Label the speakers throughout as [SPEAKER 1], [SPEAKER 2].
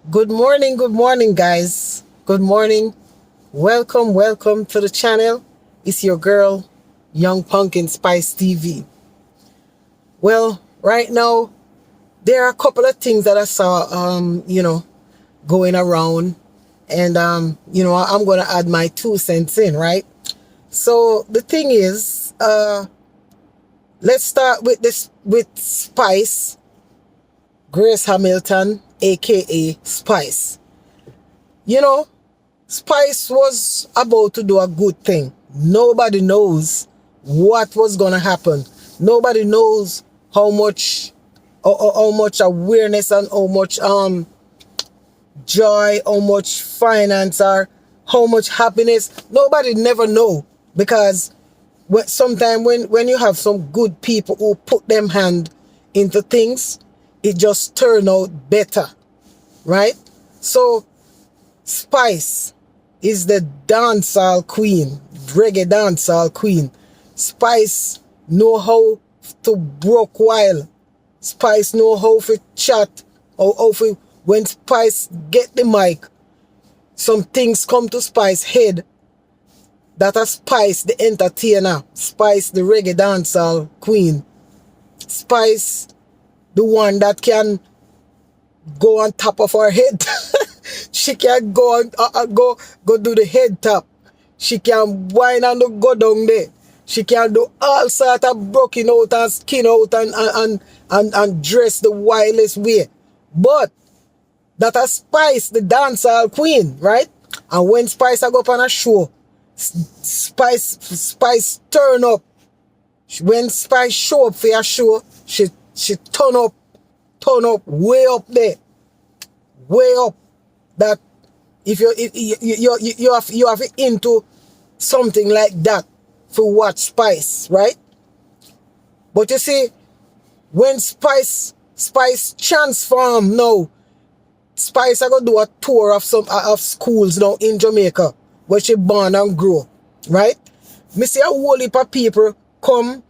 [SPEAKER 1] Good morning, guys. Good morning. Welcome to the channel. It's your girl, Young Pumpkin Spice TV. Well, right now, there are a couple of things that I saw, going around. And, I'm going to add my 2 cents in, right? So the thing is, let's start with with Spice, Grace Hamilton, aka Spice. You know, Spice was about to do a good thing. Nobody knows what was gonna happen. Nobody knows how much awareness and how much joy, how much finance or how much happiness. Nobody never know because sometimes when you have some good people who put them hand into things, it just turn out better, right? So Spice is the dancehall queen, reggae dancehall queen. Spice know how to broke wild. Spice know how to chat. How to, when Spice get the mic, some things come to Spice head. That a Spice the entertainer. Spice the reggae dancehall queen. Spice the one that can go on top of her head. She can go on, go do the head tap. She can whine and go down there. She can do all sort of broken out and skin out and dress the wildest way. But that a Spice, the dancehall queen, right? And when Spice I go up on a show, Spice turn up. When Spice show up for a show, she turn up way up there, way up. That if you have into something like that for watch Spice, right? But you see, when Spice transform now, Spice I gonna do a tour of some of schools now in Jamaica where she born and grow, right? Me see a whole heap of people come.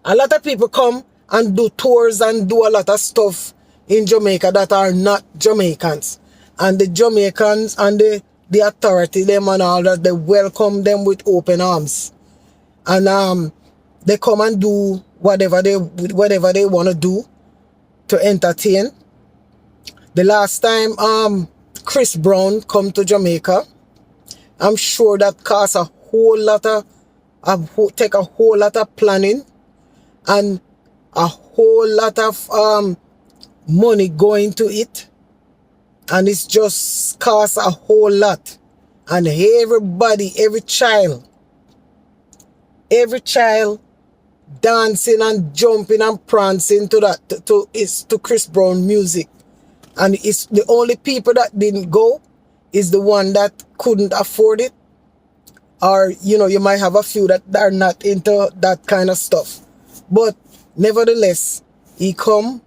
[SPEAKER 1] A lot of people come and do tours and do a lot of stuff in Jamaica that are not Jamaicans. And the Jamaicans and the authority, them and all that, they welcome them with open arms. And they come and do whatever they want to do to entertain. The last time Chris Brown come to Jamaica, I'm sure that cost a whole lot of take a whole lot of planning and a whole lot of money going to it, and it's just cost a whole lot. And everybody, every child dancing and jumping and prancing to that to Chris Brown music. And it's the only people that didn't go is the one that couldn't afford it, or you might have a few that are not into that kind of stuff. But nevertheless, he come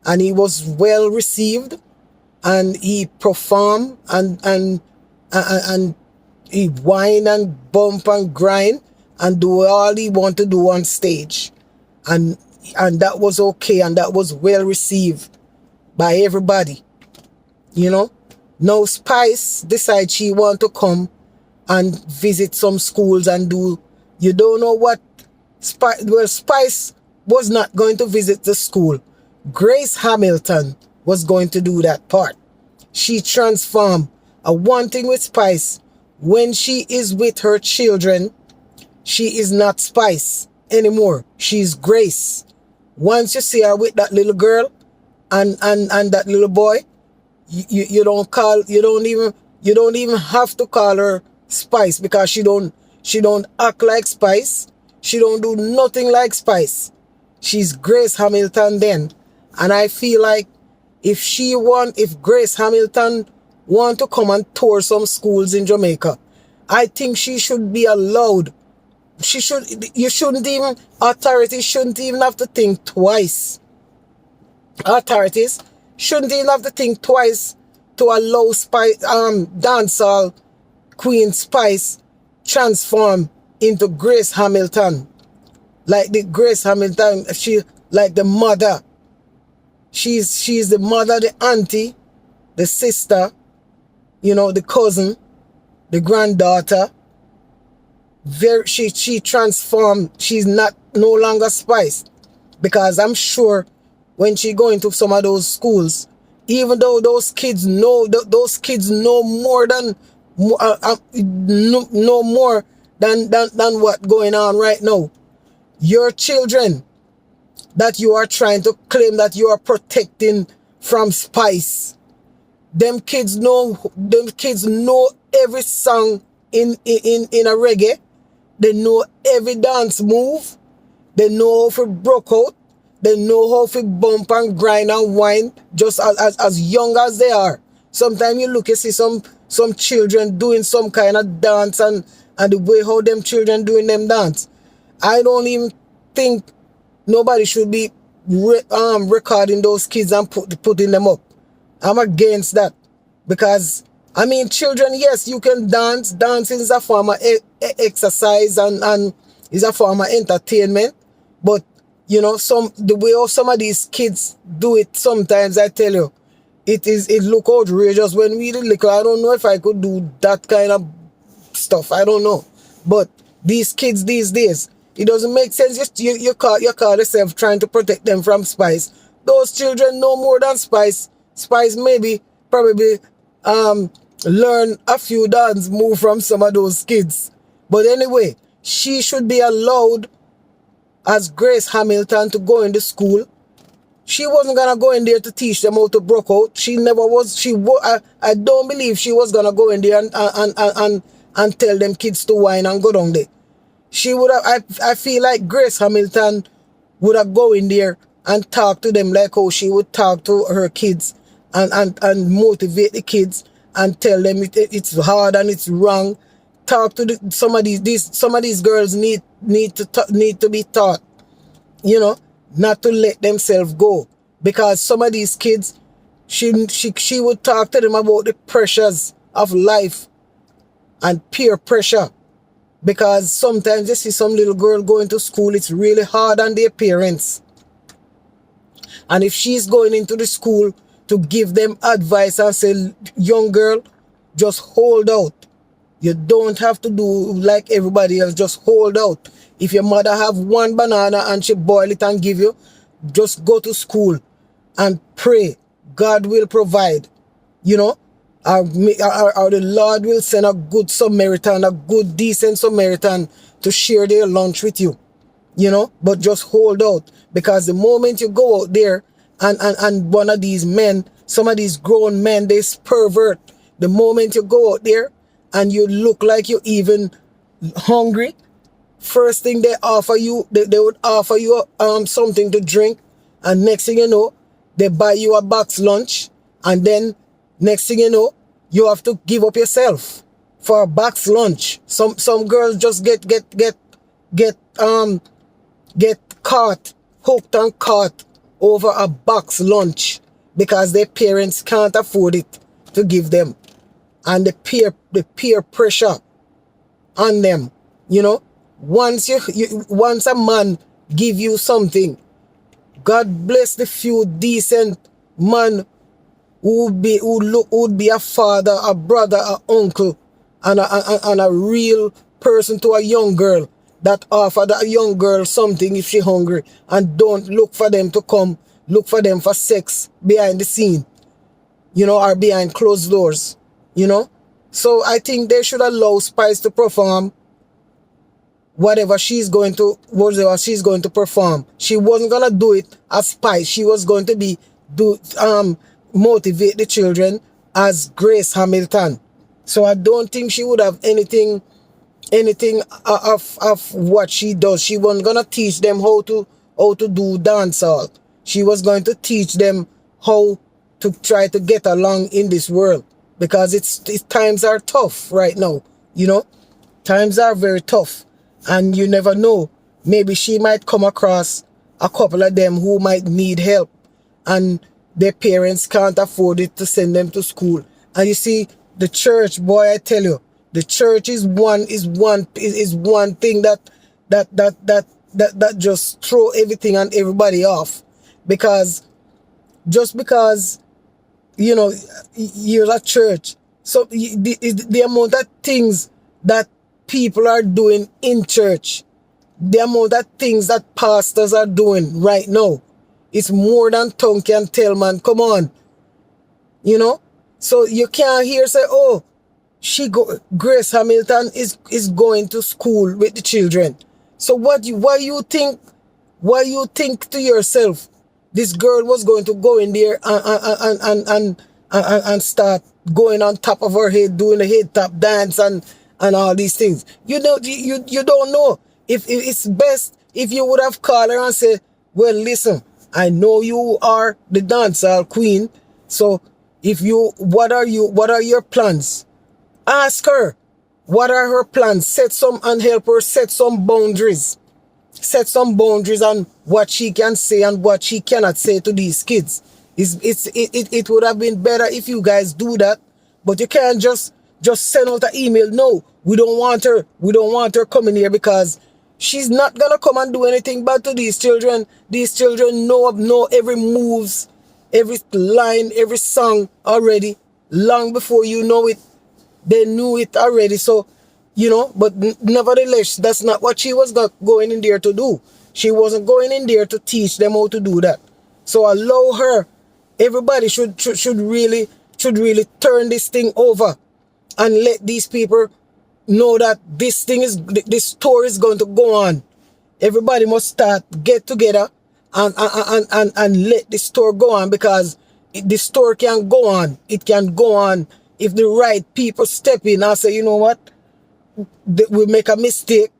[SPEAKER 1] and he was well received, and he performed and he whine and bump and grind and do all he want to do on stage, and that was okay, and that was well received by everybody. Now Spice decides she want to come and visit some schools and do, you don't know what Spice was not going to visit the school. Grace Hamilton was going to do that part. She transformed. One thing with Spice, when she is with her children, she is not Spice anymore. She's Grace. Once you see her with that little girl and that little boy, you don't even have to call her Spice, because she don't act like Spice. She don't do nothing like Spice. She's Grace Hamilton then. And I feel like if Grace Hamilton want to come and tour some schools in Jamaica, I think she should be allowed. Authorities shouldn't even have to think twice. Authorities shouldn't even have to think twice to allow dancehall Queen Spice transform into Grace Hamilton. Like the Grace Hamilton, she like the mother. She's the mother, the auntie, the sister, the cousin, the granddaughter. She transformed. She's no longer Spice, because I'm sure when she go into some of those schools, even though those kids know more than know more than what going on right now. Your children that you are trying to claim that you are protecting from Spice, them kids know every song in a reggae. They know every dance move. They know how to broke out. They know how to bump and grind and whine just as young as they are. Sometimes you see some children doing some kind of dance, and the way how them children doing them dance. I don't even think nobody should be recording those kids and putting them up. I'm against that. Because, children, yes, you can dance. Dancing is a form of exercise and is a form of entertainment. But, the way how some of these kids do it sometimes, I tell you, it look outrageous. When we did little, I don't know if I could do that kind of stuff. I don't know. But these kids these days, it doesn't make sense. You call yourself trying to protect them from Spice. Those children know more than Spice. Spice probably learn a few dance move from some of those kids. But anyway, she should be allowed as Grace Hamilton to go into school. She wasn't gonna go in there to teach them how to broke out. She never was. I don't believe she was gonna go in there and tell them kids to whine and go down there. She would have. I feel like Grace Hamilton would have go in there and talk to them like how she would talk to her kids, and motivate the kids and tell them it's hard and it's wrong. Talk to some of these girls need to be taught, not to let themselves go, because some of these kids, she would talk to them about the pressures of life and peer pressure, because sometimes you see some little girl going to school, it's really hard on their parents, and if she's going into the school to give them advice and say, young girl, just hold out. You don't have to do like everybody else. Just hold out. If your mother have one banana and she boil it and give you, just go to school and pray. God will provide. Or the Lord will send a good Samaritan, a good decent Samaritan to share their lunch with you. But just hold out. Because the moment you go out there and one of these men, some of these grown men, they pervert. The moment you go out there and you look like you're even hungry, first thing they offer you, they would offer you something to drink, and next thing you know, they buy you a box lunch, and then next thing you know, you have to give up yourself for a box lunch. Some girls just get hooked and caught over a box lunch because their parents can't afford it to give them. And the peer pressure on them, once once a man give you something, God bless the few decent man who would be a father, a brother, a uncle, and a real person to a young girl, that offer that young girl something if she hungry, and don't look for them to come look for them for sex behind the scene, or behind closed doors. So I think they should allow Spice to perform whatever she's going to perform. She wasn't gonna do it as Spice. She was going to motivate the children as Grace Hamilton. So I don't think she would have anything of what she does. She wasn't gonna teach them how to do dancehall. She was going to teach them how to try to get along in this world. Because times are tough right now, Times are very tough. And you never know. Maybe she might come across a couple of them who might need help, and their parents can't afford it to send them to school. And you see, the church, boy, I tell you, the church is one thing that just throw everything and everybody off. Because just because you know, you're at church. So the amount of things that people are doing in church, the amount of things that pastors are doing right now, it's more than tongue can tell, man. Come on. You know? So you can't hear say, oh, Grace Hamilton is going to school with the children. So why you think to yourself this girl was going to go in there and start going on top of her head, doing a head tap dance and all these things? You know, you don't know. If it's best if you would have called her and said, well, listen, I know you are the dancehall queen, so what are your plans? Ask her what are her plans. Set some and help her set some boundaries. Set some boundaries on what she can say and what she cannot say to these kids. It would have been better if you guys do that, but you can't just send out an email. No, we don't want her. We don't want her coming here because she's not gonna come and do anything bad to these children. These children know every moves, every line, every song already. Long before you know it, they knew it already. So, you know, but nevertheless, that's not what she was going in there to do. She wasn't going in there to teach them how to do that. So allow her. Everybody should really turn this thing over and let these people know that this story is going to go on. Everybody must get together and let the story go on, because the story can go on. It can go on if the right people step in and say, you know what, we make a mistake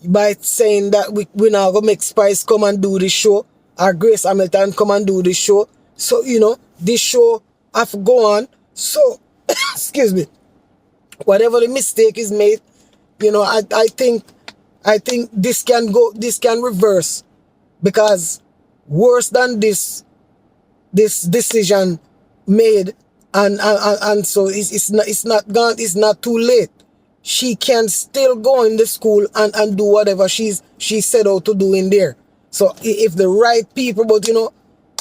[SPEAKER 1] by saying that we're not going to make Spice come and do the show, or Grace Hamilton come and do the show. So, you know, this show have to go on. So, excuse me, whatever the mistake is made, you know, I think this can reverse, because worse than this decision made, and so it's not too late. She can still go in the school and do whatever she set out to do in there. So if the right people, but you know,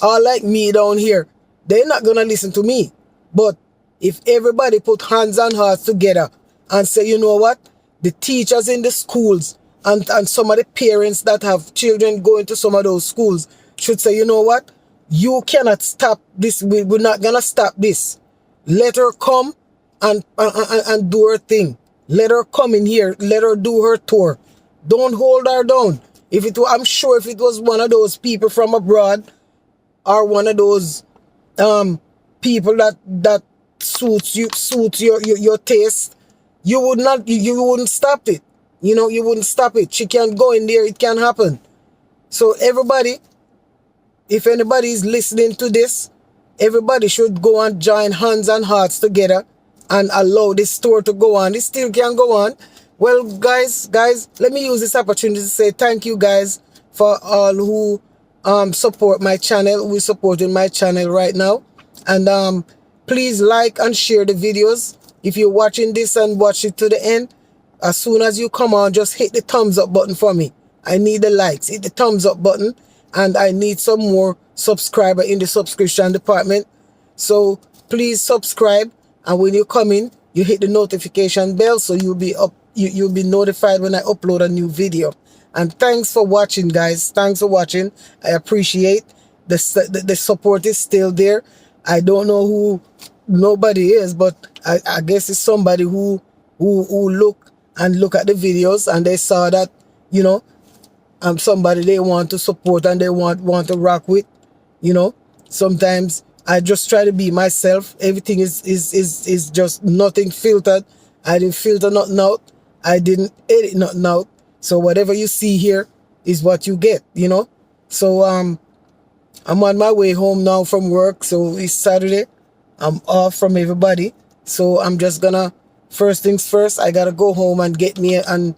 [SPEAKER 1] are like me down here, they're not gonna listen to me. But if everybody put hands and hearts together and say, you know what, the teachers in the schools and some of the parents that have children going to some of those schools should say, you know what, you cannot stop this. We're not gonna stop this. Let her come and do her thing. Let her come in here. Let her do her tour. Don't hold her down. I'm sure if it was one of those people from abroad, or one of those people that suits your taste, you wouldn't stop it. You know, you wouldn't stop it. She can't go in there. It can happen. So everybody, if anybody is listening to this, everybody should go and join hands and hearts together and allow this story to go on. This still can go on. Well, guys, let me use this opportunity to say thank you guys for all who support my channel, who is supporting my channel right now. And please like and share the videos. If you're watching this and watch it to the end, as soon as you come on, just hit the thumbs up button for me. I need the likes. Hit the thumbs up button. And I need some more subscriber in the subscription department. So please subscribe. And when you come in, you hit the notification bell so you'll be notified when I upload a new video. And thanks for watching, guys. Thanks for watching. I appreciate the support is still there. I don't know who nobody is, but I guess it's somebody who look at the videos and they saw that, you know, I'm somebody they want to support and they want to rock with. You know, sometimes I just try to be myself. Everything is just nothing filtered. I didn't filter nothing out. I didn't edit nothing out. So whatever you see here is what you get, you know. So I'm on my way home now from work. So it's Saturday. I'm off from everybody. So I'm just gonna, first things first, I gotta go home and get me and,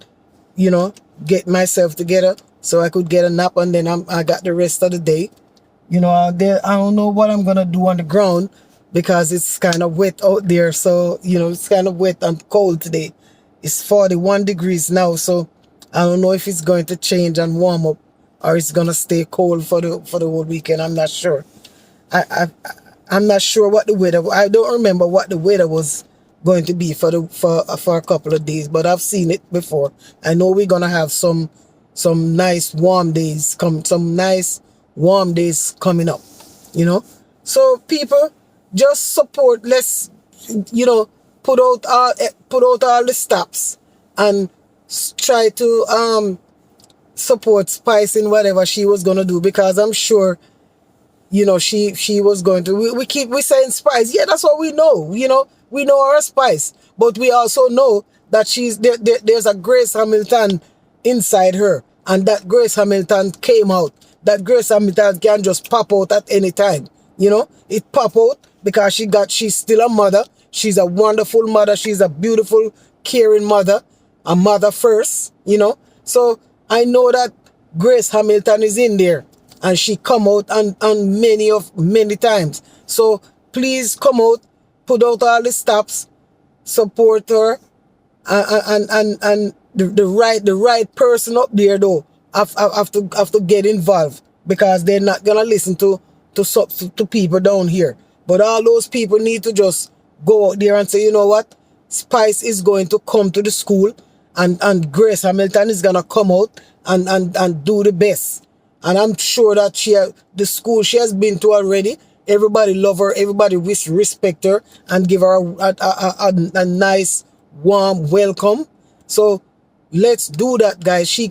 [SPEAKER 1] you know, get myself together so I could get a nap, and then I got the rest of the day. You know, I don't know what I'm gonna do on the ground because it's kind of wet out there. So, you know, it's kind of wet and cold today. It's 41 degrees now, so I don't know if it's going to change and warm up or it's gonna stay cold for the whole weekend. I'm not sure. I'm not sure what the weather. I don't remember what the weather was going to be for a couple of days, but I've seen it before. I know we're gonna have some nice warm days some nice warm days coming up. You know, so people just support. Let's put out all the stops and try to support Spice in whatever she was gonna do, because I'm sure she was going to. We saying Spice, yeah, that's what we know. We know our Spice, but we also know that there's a Grace Hamilton inside her, and that Grace Hamilton came out. That Grace Hamilton can just pop out at any time. It pop out because she's still a mother. She's a wonderful mother. She's a beautiful, caring mother, a mother first. So I know that Grace Hamilton is in there, and she come out and many times. So please come out, put out all the stops, support her, and the right person up there though have to get involved, because they're not gonna listen to people down here. But all those people need to just go out there and say, you know what, Spice is going to come to the school, and Grace Hamilton is gonna come out and do the best. And I'm sure that the school she has been to already, everybody love her, everybody respect her, and give her a nice warm welcome. So let's do that, guys. We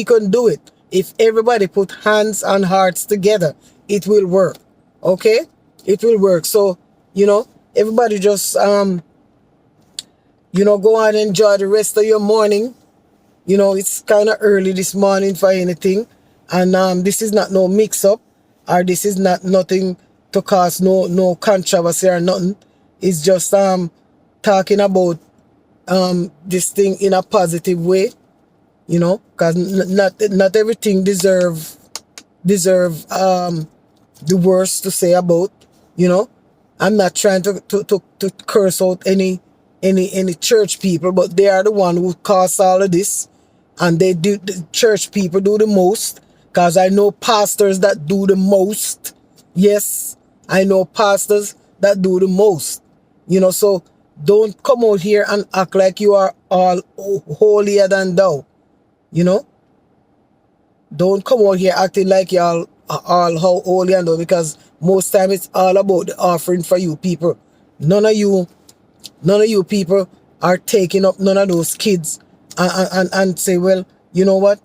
[SPEAKER 1] can do it. If everybody put hands and hearts together, it will work. Okay, it will work. So everybody just go and enjoy the rest of your morning. It's kind of early this morning for anything, and this is not no mix up, or this is not nothing to cause no controversy or nothing. It's just talking about this thing in a positive way, because not everything deserve the worst to say about. I'm not trying to curse out any church people, but they are the one who cause all of this, and the church people do the most, because I know pastors that do the most. Yes, I know pastors that do the most. So don't come out here and act like you are all holier than thou. Don't come out here acting like y'all are all how holy and thou, because most time it's all about the offering for you people. None of you people are taking up none of those kids and say, well, you know what,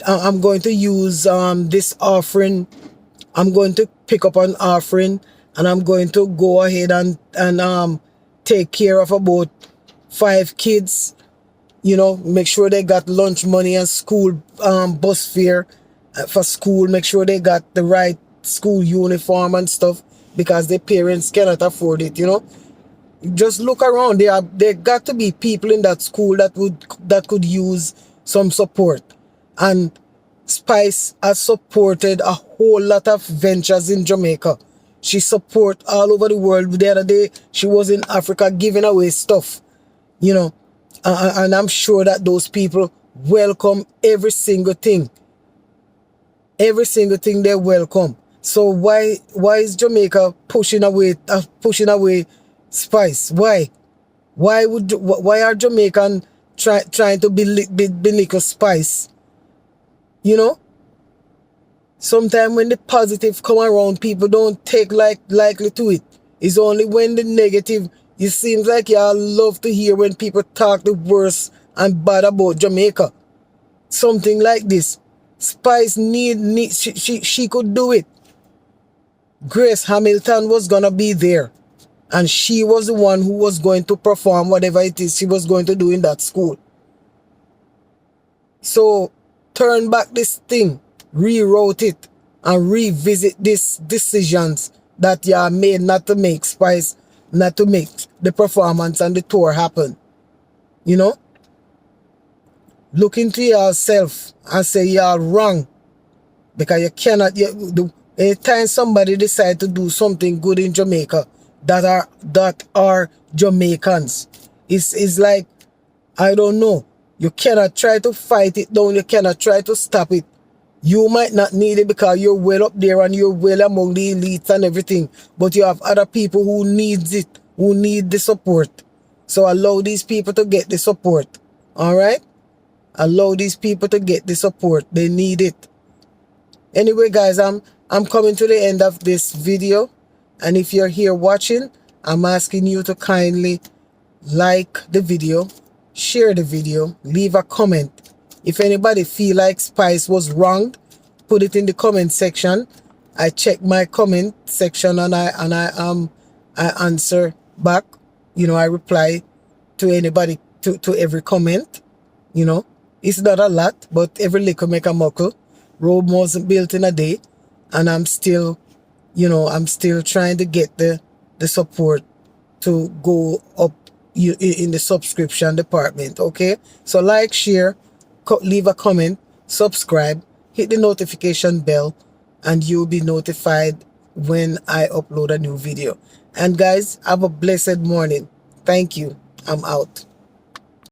[SPEAKER 1] I'm going to use this offering. I'm going to pick up an offering, and I'm going to go ahead and take care of about 5 kids. Make sure they got lunch money and school bus fare for school. Make sure they got the right school uniform and stuff, because their parents cannot afford it. Just look around. There got to be people in that school that could use some support. And Spice has supported a whole lot of ventures in Jamaica. She support all over the world. The other day she was in Africa giving away stuff, and I'm sure that those people welcome every single thing. Every single thing they welcome. So why is Jamaica pushing away Spice? Why are Jamaican trying to belittle Spice? Sometimes when the positive come around, people don't take likely to it. It's only when the negative. It seems like y'all love to hear when people talk the worst and bad about Jamaica. Something like this. Spice she could do it. Grace Hamilton was gonna be there, and she was the one who was going to perform whatever it is she was going to do in that school. So turn back this thing, rewrote it, and revisit these decisions that you made not to make Spice, not to make the performance and the tour happen. Look into yourself and say you're wrong, because you cannot. Anytime somebody decide to do something good in Jamaica that are Jamaicans, it's like, I don't know. You cannot try to fight it down. You cannot try to stop it. You might not need it because you're well up there and you're well among the elites and everything. But you have other people who needs it, who need the support. So allow these people to get the support. Alright? Allow these people to get the support. They need it. Anyway, guys, I'm coming to the end of this video. And if you're here watching, I'm asking you to kindly like the video, share the video, leave a comment. If anybody feel like Spice was wronged, put it in the comment section. I check my comment section and I answer back. You know, I reply to anybody, to every comment. You know, it's not a lot, but every little make a muckle. Rome wasn't built in a day, and I'm still, you know, I'm still trying to get the support to go up in the subscription department. Okay, so like, share, leave a comment, subscribe, hit the notification bell, and you'll be notified when I upload a new video. And guys, have a blessed morning. Thank you. I'm out.